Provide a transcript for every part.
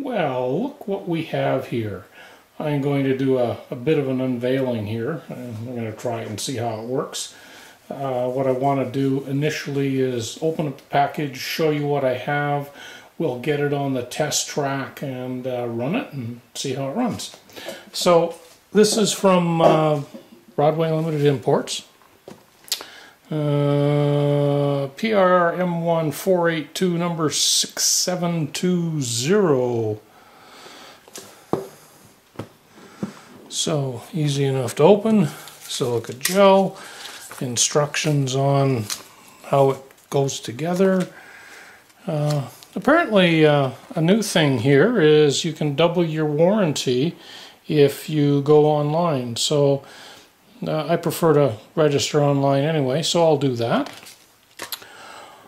Well, look what we have here. I'm going to do a bit of an unveiling here. I'm going to try and see how it works. What I want to do initially is open up the package, show you what I have. We'll get it on the test track and run it and see how it runs. So this is from Broadway Limited Imports. PR1a 482 number 6720. So easy enough to open. Silica gel. Instructions on how it goes together. Apparently a new thing here is you can double your warranty if you go online. So I prefer to register online anyway, so I'll do that.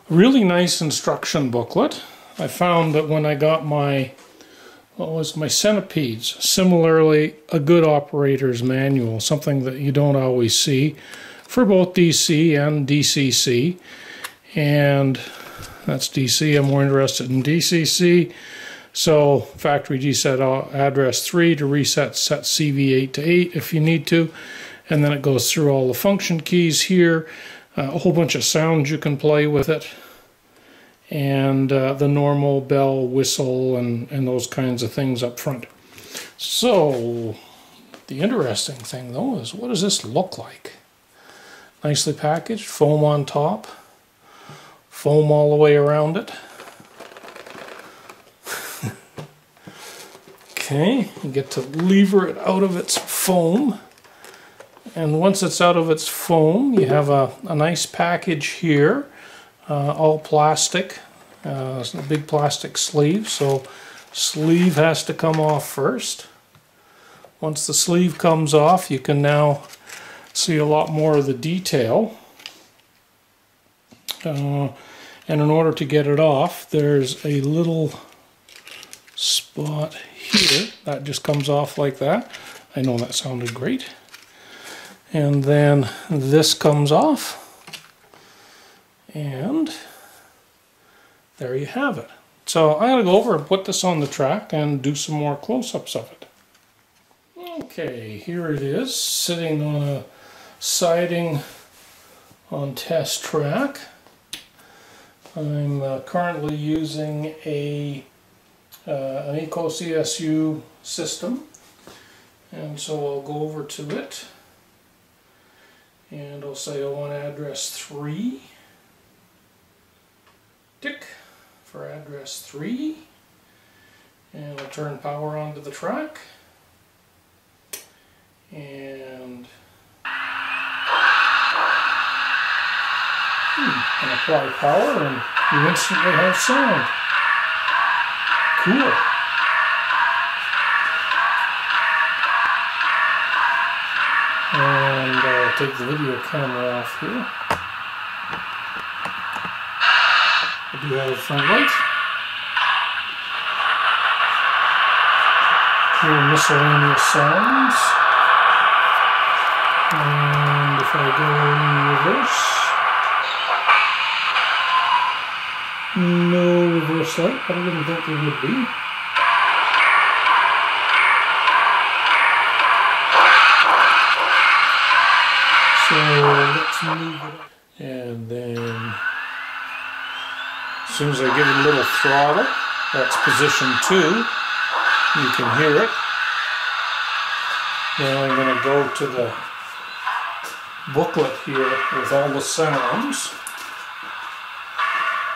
Really nice instruction booklet. I found that when I got my centipedes, similarly a good operator's manual, something that you don't always see for both DC and DCC. And that's DC, I'm more interested in DCC. So factory reset address 3 to reset set CV8 to 8 if you need to. And then it goes through all the function keys here, a whole bunch of sounds you can play with it, and the normal bell, whistle, and those kinds of things up front. So the interesting thing though is, what does this look like? Nicely packaged, foam on top, foam all the way around it. Okay, you get to lever it out of its foam. And once it's out of its foam, you have a nice package here, all plastic, a big plastic sleeve, so sleeve has to come off first. Once the sleeve comes off, you can now see a lot more of the detail. And in order to get it off, there's a little spot here that just comes off like that. I know that sounded great. And then this comes off, and there you have it. So I'm going to go over and put this on the track and do some more close-ups of it. Okay, here it is, sitting on a siding on test track. I'm currently using an Eco CSU system, and so I'll go over to it. And I'll say I want address 3. Tick for address 3. And I'll turn power onto the track. And apply power, and you instantly have sound. Cool. And I'll take the video camera off here. I do have a front light. Here miscellaneous sounds. And if I go in reverse, no reverse light, but I didn't think there would be. So let's move it up. And then as soon as I give it a little throttle, that's position 2. You can hear it. Now I'm going to go to the booklet here with all the sounds.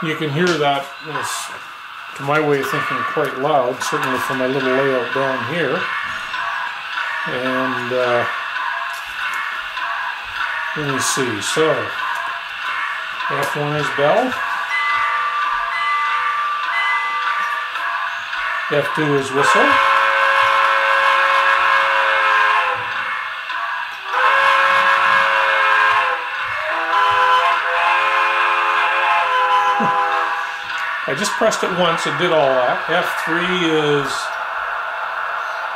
You can hear that is, to my way of thinking, quite loud, certainly for my little layout down here. And let me see, so F1 is bell, F2 is whistle, I just pressed it once, it did all that. F3 is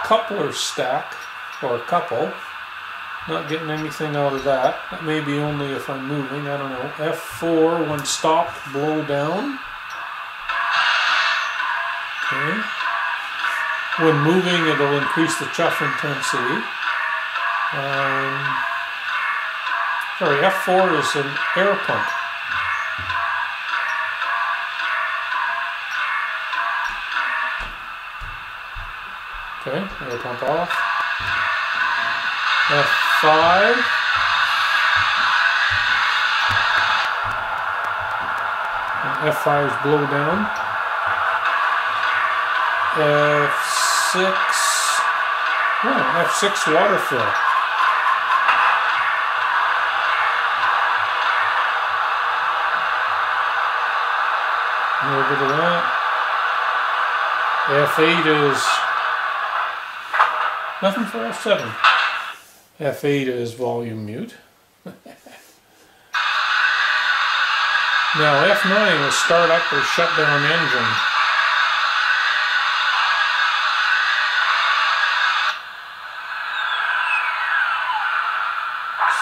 coupler stack, or couple. Not getting anything out of that. That may be only if I'm moving, I don't know. F4, when stopped, blow down. Okay. when moving, it'll increase the chuff intensity. Sorry, F4 is an air pump. Okay, air pump off. F5. And F5 is blow down. F6. Oh, F6 water fill. A little bit of that. F8 is nothing for F7. F8 is volume mute. Now F9 is start up or shut down engine.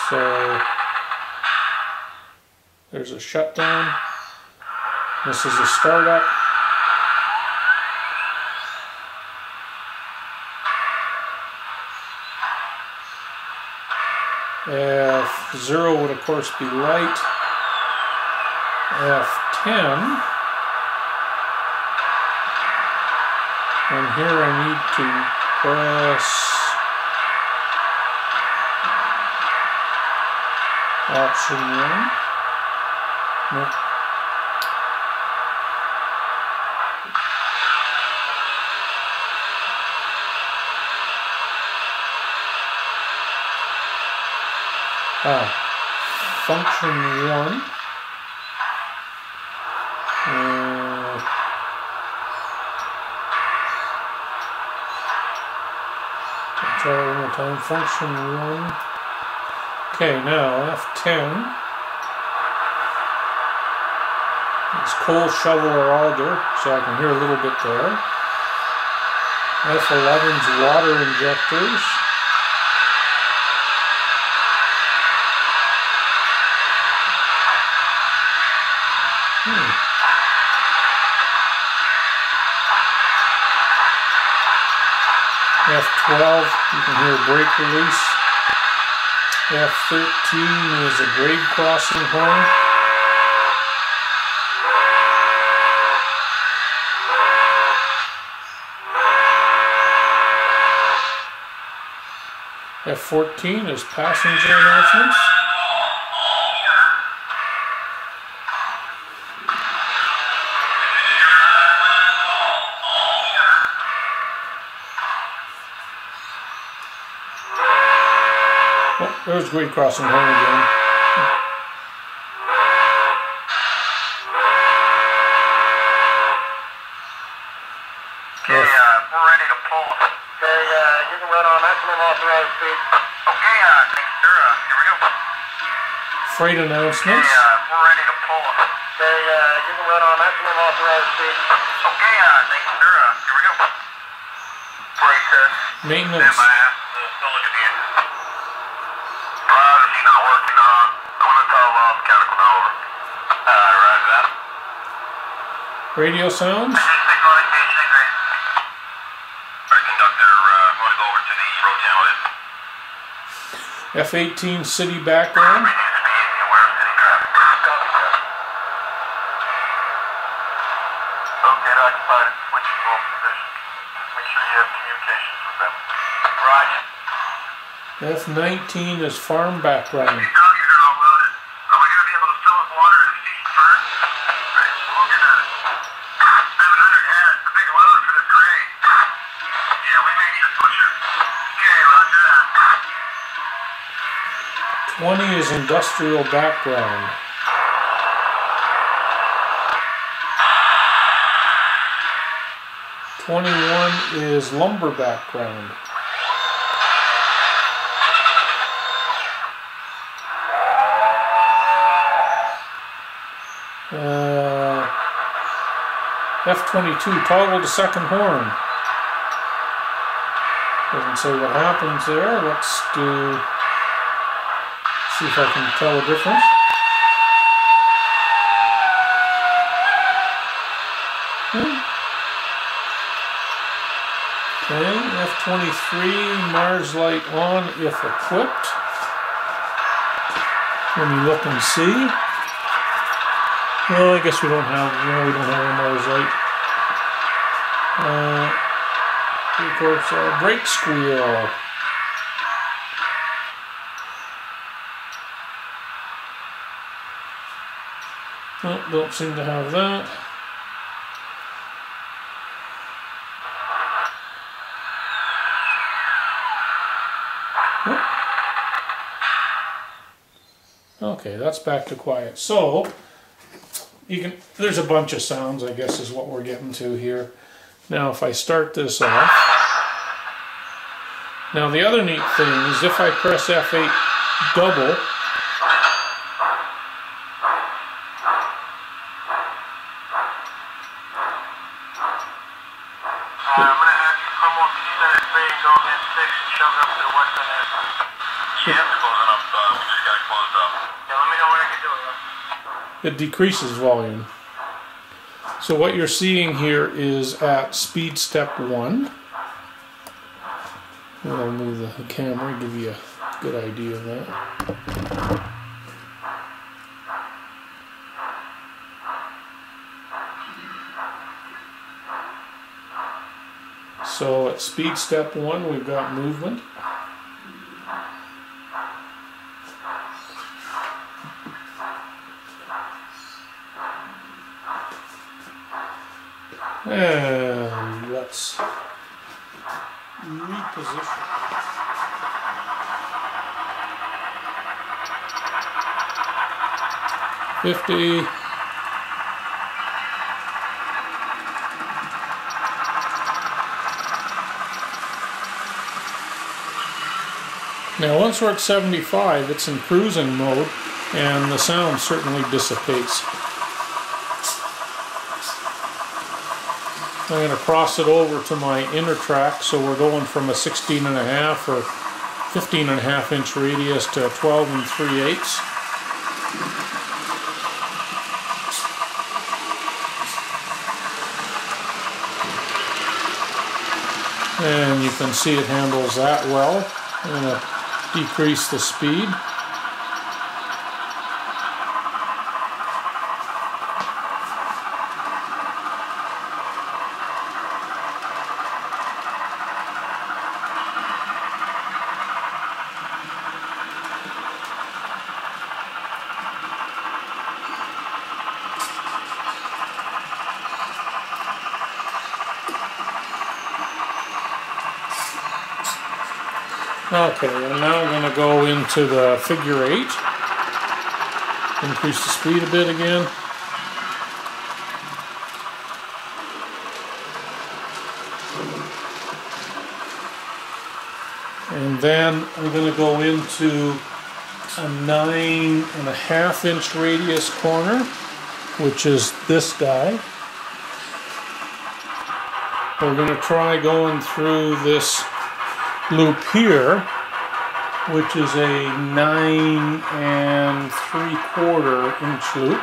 So there's a shutdown. This is a startup. F0 would of course be light. F10. And here I need to press option 1. Nope. Function 1. Let's try it one more time. Function 1. Okay, now F10 is coal, shovel, or auger, so I can hear a little bit there. F11's water injectors. F12, you can hear brake release. F13 is a grade crossing horn. F14 is passenger announcements. Oh, there's grade crossing horn again. Okay, we're ready to pull. Okay, you can run on maximum authorized speed. Okay, thanks, sir. Here we go. Freight announcements. Okay, we're ready to pull. Okay, you can run on maximum authorized speed. Okay, thanks, sir. Here we go. Brake test. Maintenance. Stand by. Still look at the engine. Roger, she's not working. I'm going to tell mechanical now over. Roger that. Radio sounds. Signal indication, great. Conductor, I'm going to go over to the road channel. F18 city background. Okay, occupied and switching mode position. Make sure you have communications with them. Roger. F19 is farm background. These doggies are all loaded. Are we going to be able to fill with water and feed first? Right, we'll get a 700 head. It's a big load for this grade. Yeah, we may need a pusher. Okay, roger that. 20 is industrial background. 21 is lumber background. F22, toggle to second horn. Doesn't say what happens there. Let's see if I can tell the difference. Okay, F23, Mars light on if equipped. Let me look and see. Well, I guess we don't have, no, we don't have a Mars light. Of course, brake squeal. Oh, don't seem to have that. Okay, that's back to quiet. So, you can, there's a bunch of sounds, I guess, is what we're getting to here. Now, if I start this off, now the other neat thing is if I press F8 double, I'm going to have you come off the United Bay and go get 6 and shove it up to the western end. Yeah, it's closing up. We just got it closed up. Yeah, let me know what I can do. it decreases volume. So what you're seeing here is at speed step 1. And I'll move the camera, give you a good idea of that. So at speed step 1 we've got movement. And let's reposition. $50. Now once we're at 75, it's in cruising mode and the sound certainly dissipates. I'm going to cross it over to my inner track, so we're going from a 16.5 or 15.5 inch radius to 12 3/8. And you can see it handles that well. I'm going to decrease the speed. Okay, and now I'm going to go into the figure 8. Increase the speed a bit again. And then I'm going to go into a 9.5 inch radius corner, which is this guy. We're going to try going through this loop here, which is a 9 3/4 inch loop.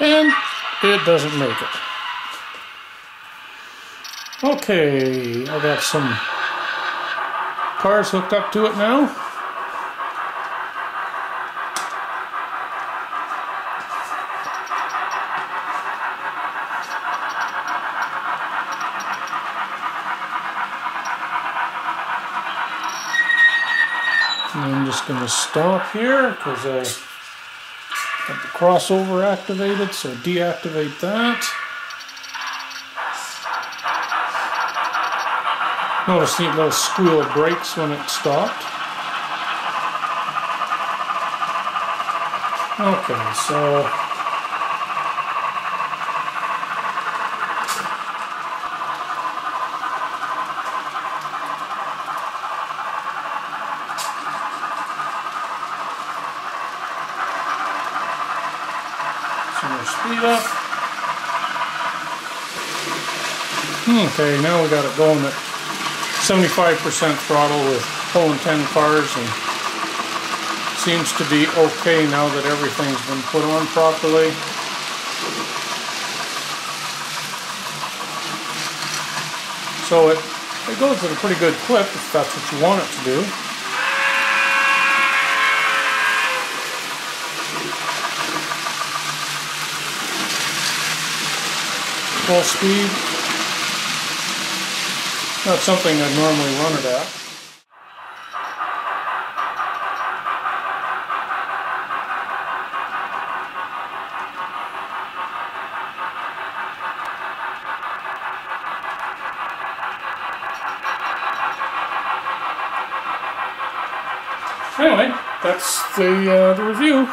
And it doesn't make it. Okay, I got some cars hooked up to it now. And I'm just going to stop here because I have the crossover activated, so deactivate that. Notice the little squeal of brakes when it stopped. Okay, so speed up. Okay, now we got it going at 75% throttle with pulling 10 cars and seems to be okay now that everything's been put on properly. So it goes at a pretty good clip if that's what you want it to do. Full speed. Not something I'd normally run it at. Anyway, that's the review.